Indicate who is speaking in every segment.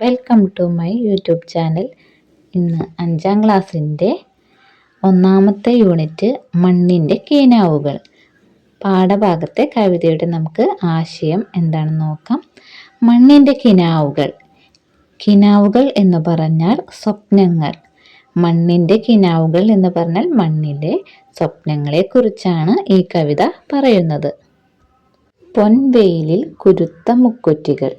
Speaker 1: Welcome to my YouTube channel. ഇന്ന് 5ാം ക്ലാസ്സിൻ്റെ 1ാമത്തെ യൂണിറ്റ് മണ്ണിൻ്റെ കീനാവുകൾ പാഠഭാഗത്തെ കവിതയുടെ നമുക്ക് ആശയം എന്താണെന്ന് നോക്കാം. മണ്ണിൻ്റെ കിനാവുകൾ. കിനാവുകൾ എന്ന് പറഞ്ഞാൽ സ്വപ്നങ്ങൾ. മണ്ണിൻ്റെ കിനാവുകൾ എന്ന് പറഞ്ഞാൽ മണ്ണിലെ സ്വപ്നങ്ങളെക്കുറിച്ചാണ് ഈ കവിത പറയുന്നത്. പൊൻവെയിലിൽ കുരുത്ത മുക്കുറ്റികൾ.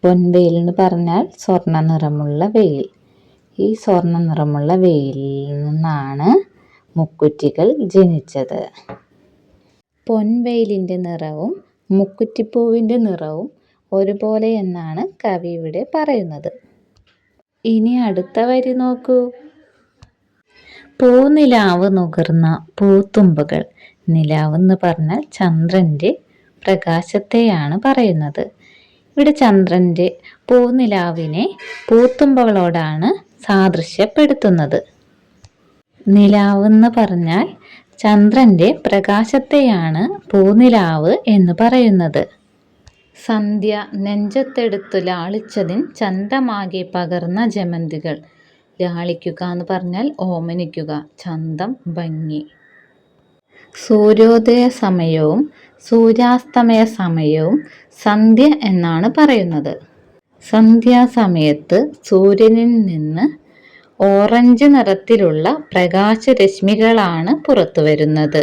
Speaker 1: പൊൻവെയിൽ എന്ന് പറഞ്ഞാൽ സ്വർണ്ണ നിറമുള്ള വെയിൽ. ഈ സ്വർണ്ണ നിറമുള്ള വെയിലിൽ നിന്നാണ് മുക്കുറ്റികൾ ജനിച്ചത്. പൊൻവെയിലിൻ്റെ നിറവും മുക്കുറ്റിപ്പൂവിൻ്റെ നിറവും ഒരുപോലെ എന്നാണ് കവി ഇവിടെ പറയുന്നത്. ഇനി അടുത്ത വരി നോക്കൂ. പൂനിലാവ് നുകർന്ന പൂത്തുമ്പുകൾ. നിലാവ് എന്ന് പറഞ്ഞാൽ ചന്ദ്രൻ്റെ പ്രകാശത്തെയാണ് പറയുന്നത്. ഇവിടെ ചന്ദ്രൻ്റെ പൂനിലാവിനെ പൂത്തുമ്പകളോടാണ് സാദൃശ്യപ്പെടുത്തുന്നത്. നിലാവ് എന്ന് പറഞ്ഞാൽ ചന്ദ്രൻ്റെ പ്രകാശത്തെയാണ് പൂനിലാവ് എന്ന് പറയുന്നത്. സന്ധ്യ നെഞ്ചത്തെടുത്തു ലാളിച്ചതിൻ ചന്തമാകെ പകർന്ന ജമന്തികൾ. ലാളിക്കുക എന്ന് പറഞ്ഞാൽ ഓമനിക്കുക, ചന്തം ഭംഗി. സൂര്യോദയ സമയവും സൂര്യാസ്തമയ സമയവും സന്ധ്യ എന്നാണ് പറയുന്നത്. സന്ധ്യാസമയത്ത് സൂര്യനിൽ നിന്ന് ഓറഞ്ച് നിറത്തിലുള്ള പ്രകാശരശ്മികളാണ് പുറത്തു വരുന്നത്.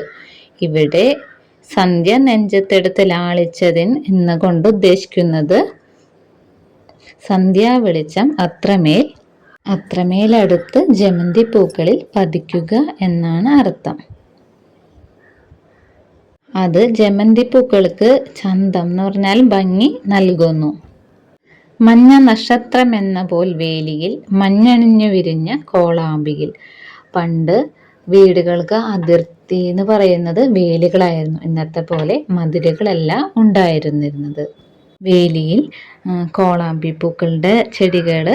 Speaker 1: ഇവിടെ സന്ധ്യ നെഞ്ചത്തെടുത്ത് ലാളിച്ചതിൻ എന്നുകൊണ്ട് ഉദ്ദേശിക്കുന്നത് സന്ധ്യാ വെളിച്ചം അത്രമേൽ അടുത്ത് ജമന്തി പൂക്കളിൽ പതിക്കുക എന്നാണ് അർത്ഥം. അത് ജമന്തി പൂക്കൾക്ക് ചന്തം എന്ന് പറഞ്ഞാൽ ഭംഗി നൽകുന്നു. മഞ്ഞ നക്ഷത്രമെന്ന പോൽ വേലിയിൽ മഞ്ഞണിഞ്ഞു വിരിഞ്ഞ കോളാമ്പിയിൽ. പണ്ട് വീടുകൾക്ക് അതിർത്തി എന്ന് പറയുന്നത് വേലികളായിരുന്നു. ഇന്നത്തെ പോലെ മതിലുകളല്ല ഉണ്ടായിരുന്നിരുന്നത്. വേലിയിൽ കോളാമ്പി പൂക്കളുടെ ചെടികൾ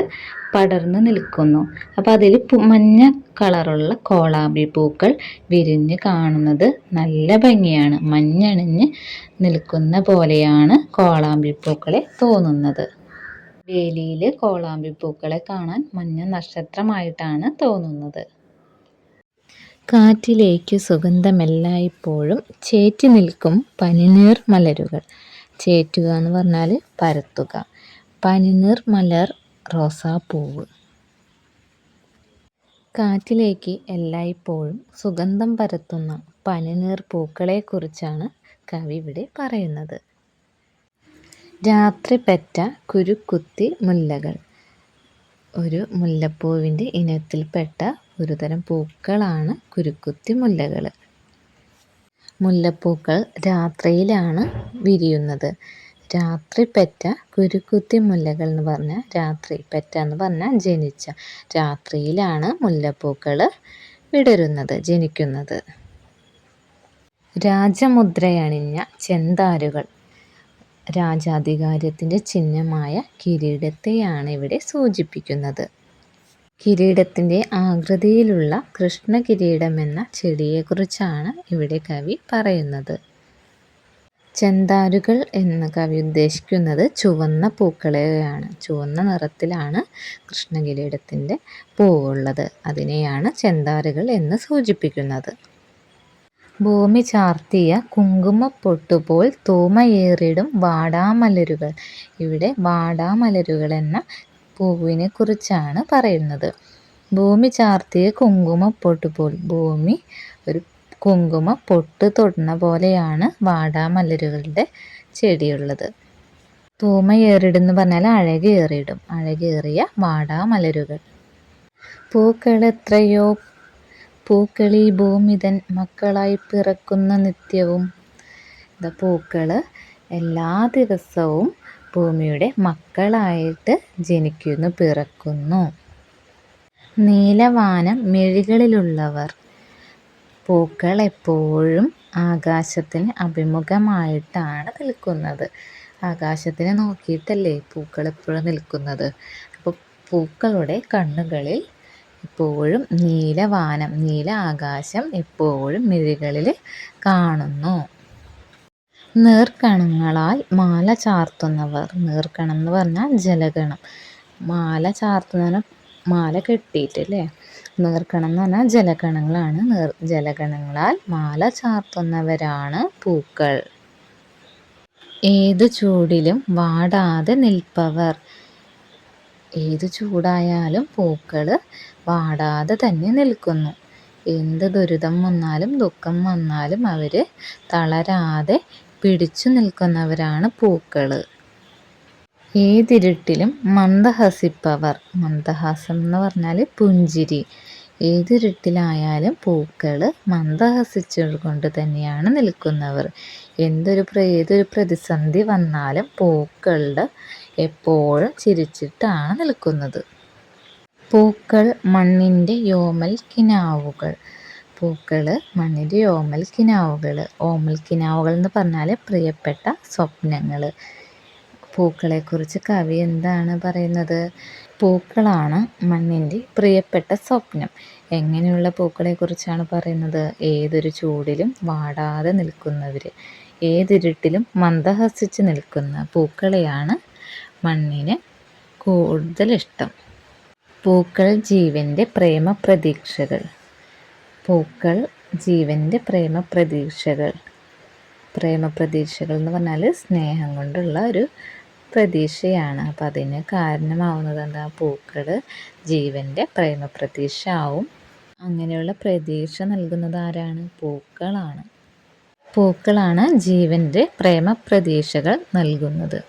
Speaker 1: പടർന്നു നിൽക്കുന്നു. അപ്പോൾ അതിൽ മഞ്ഞ കളറുള്ള കോളാമ്പി പൂക്കൾ വിരിഞ്ഞ് കാണുന്നത് നല്ല ഭംഗിയാണ്. മഞ്ഞണിഞ്ഞ് നിൽക്കുന്ന പോലെയാണ് കോളാമ്പി പൂക്കളെ തോന്നുന്നത്. വേലിയിൽ കോളാമ്പി പൂക്കളെ കാണാൻ മഞ്ഞ നക്ഷത്രമായിട്ടാണ് തോന്നുന്നത്. കാറ്റിലേക്ക് സുഗന്ധമെല്ലായ്പ്പോഴും ചേറ്റി നിൽക്കും പനിനീർ മലരുകൾ. ചേറ്റുക എന്ന് പറഞ്ഞാൽ പരത്തുക. പനിനീർ മലർ റോസാപ്പൂവ്. കാറ്റിലേക്ക് എല്ലായ്പ്പോഴും സുഗന്ധം പരത്തുന്ന പനിനീർ പൂക്കളെക്കുറിച്ചാണ് കവി ഇവിടെ പറയുന്നത്. രാത്രി പെറ്റ കുരുക്കുത്തി മുല്ലകൾ. ഒരു മുല്ലപ്പൂവിൻ്റെ ഇനത്തിൽപ്പെട്ട ഒരുതരം പൂക്കളാണ് കുരുക്കുത്തി മുല്ലകൾ. മുല്ലപ്പൂക്കൾ രാത്രിയിലാണ് വിരിയുന്നത്. രാത്രി പെറ്റ കുരുക്കുത്തി മുല്ലകൾ എന്ന് പറഞ്ഞാൽ രാത്രി പെറ്റ എന്ന് പറഞ്ഞാൽ ജനിച്ച. രാത്രിയിലാണ് മുല്ലപ്പൂക്കൾ വിടരുന്നത്, ജനിക്കുന്നത്. രാജമുദ്രയണിഞ്ഞ ചെന്താരുകൾ. രാജാധികാരത്തിൻ്റെ ചിഹ്നമായ കിരീടത്തെയാണ് ഇവിടെ സൂചിപ്പിക്കുന്നത്. കിരീടത്തിൻ്റെ ആകൃതിയിലുള്ള കൃഷ്ണകിരീടം എന്ന ചെടിയെക്കുറിച്ചാണ് ഇവിടെ കവി പറയുന്നത്. ചെന്താരുകൾ എന്ന് കവി ഉദ്ദേശിക്കുന്നത് ചുവന്ന പൂക്കളെയാണ്. ചുവന്ന നിറത്തിലാണ് കൃഷ്ണകിരീടത്തിൻ്റെ പൂവുള്ളത്. അതിനെയാണ് ചെന്താരുകൾ എന്ന് സൂചിപ്പിക്കുന്നത്. ഭൂമി ചാർത്തിയ കുങ്കുമപ്പൊട്ടുപോൽ തൂമയേറിടും വാടാമലരുകൾ. ഇവിടെ വാടാമലരുകൾ എന്ന പൂവിനെ കുറിച്ചാണ് പറയുന്നത്. ഭൂമി ചാർത്തിയ കുങ്കുമപ്പൊട്ടുപോൽ. ഭൂമി ഒരു കുങ്കുമ പൊട്ട് തൊടുന്ന പോലെയാണ് വാടാമലരുകളുടെ ചെടിയുള്ളത്. തൂമയേറിടും പറഞ്ഞാൽ അഴകേറിയിടും. അഴകേറിയ വാടാമലരുകൾ. പൂക്കളെത്രയോ പൂക്കളീ ഭൂമിതൻ മക്കളായി പിറക്കുന്ന നിത്യവും. പൂക്കൾ എല്ലാ ദിവസവും ഭൂമിയുടെ മക്കളായിട്ട് ജനിക്കുന്നു, പിറക്കുന്നു. നീലവാനം മിഴികളിലുള്ളവർ. പൂക്കൾ എപ്പോഴും ആകാശത്തിന് അഭിമുഖമായിട്ടാണ് നിൽക്കുന്നത്. ആകാശത്തിനെ നോക്കിയിട്ടല്ലേ പൂക്കൾ എപ്പോഴും നിൽക്കുന്നത്. അപ്പോൾ പൂക്കളുടെ കണ്ണുകളിൽ എപ്പോഴും നീലവാനം, നീല ആകാശം എപ്പോഴും മിഴികളിൽ കാണുന്നു. നീർക്കണങ്ങളാൽ മാല ചാർത്തുന്നവർ. നീർക്കണം എന്ന് പറഞ്ഞാൽ ജലഗണം. മാല ചാർത്തുന്നതിന് മാല കെട്ടിയിട്ട് അല്ലേ. നീർക്കണം എന്ന് പറഞ്ഞാൽ ജലകണങ്ങളാണ്. ജലകണങ്ങളാൽ മാല ചാർത്തുന്നവരാണ് പൂക്കൾ. ഏതു ചൂടിലും വാടാതെ നിൽപ്പവർ. ഏതു ചൂടായാലും പൂക്കൾ വാടാതെ തന്നെ നിൽക്കുന്നു. എന്ത് ദുരിതം വന്നാലും ദുഃഖം വന്നാലും അവർ തളരാതെ പിടിച്ചു നിൽക്കുന്നവരാണ് പൂക്കൾ. ഏതിരുട്ടിലും മന്ദഹസിപ്പവർ. മന്ദഹാസം എന്ന് പറഞ്ഞാൽ പുഞ്ചിരി. ഏതിരുട്ടിലായാലും പൂക്കൾ മന്ദഹസിച്ചുകൊണ്ട് തന്നെയാണ് നിൽക്കുന്നവർ. ഏതൊരു പ്രതിസന്ധി വന്നാലും പൂക്കളുടെ എപ്പോഴും ചിരിച്ചിട്ടാണ് നിൽക്കുന്നത്. പൂക്കൾ മണ്ണിൻ്റെ യോമൽ കിനാവുകൾ. പൂക്കൾ മണ്ണിൻ്റെ ഓമൽ കിനാവുകൾ. ഓമൽ കിനാവുകൾ എന്ന് പറഞ്ഞാൽ പ്രിയപ്പെട്ട സ്വപ്നങ്ങൾ. പൂക്കളെക്കുറിച്ച് കവി എന്താണ് പറയുന്നത്? പൂക്കളാണ് മണ്ണിൻ്റെ പ്രിയപ്പെട്ട സ്വപ്നം. എങ്ങനെയുള്ള പൂക്കളെക്കുറിച്ചാണ് പറയുന്നത്? ഏതൊരു ചൂടിലും വാടാതെ നിൽക്കുന്നവർ, ഏതിരുട്ടിലും മന്ദഹസിച്ച് നിൽക്കുന്ന പൂക്കളെയാണ് മണ്ണിന് കൂടുതൽ ഇഷ്ടം. പൂക്കൾ ജീവൻ്റെ പ്രേമപ്രതീക്ഷകൾ. പൂക്കൾ ജീവൻ്റെ പ്രേമപ്രതീക്ഷകൾ. പ്രേമപ്രതീക്ഷകൾ എന്ന് പറഞ്ഞാൽ സ്നേഹം കൊണ്ടുള്ള ഒരു പ്രതീക്ഷയാണ്. അപ്പം അതിന് കാരണമാവുന്നത് എന്താ? പൂക്കൾ ജീവൻ്റെ പ്രേമപ്രതീക്ഷ ആവും. അങ്ങനെയുള്ള പ്രതീക്ഷ നൽകുന്നത് ആരാണ്? പൂക്കളാണ്. പൂക്കളാണ് ജീവൻ്റെ പ്രേമപ്രതീക്ഷകൾ നൽകുന്നത്.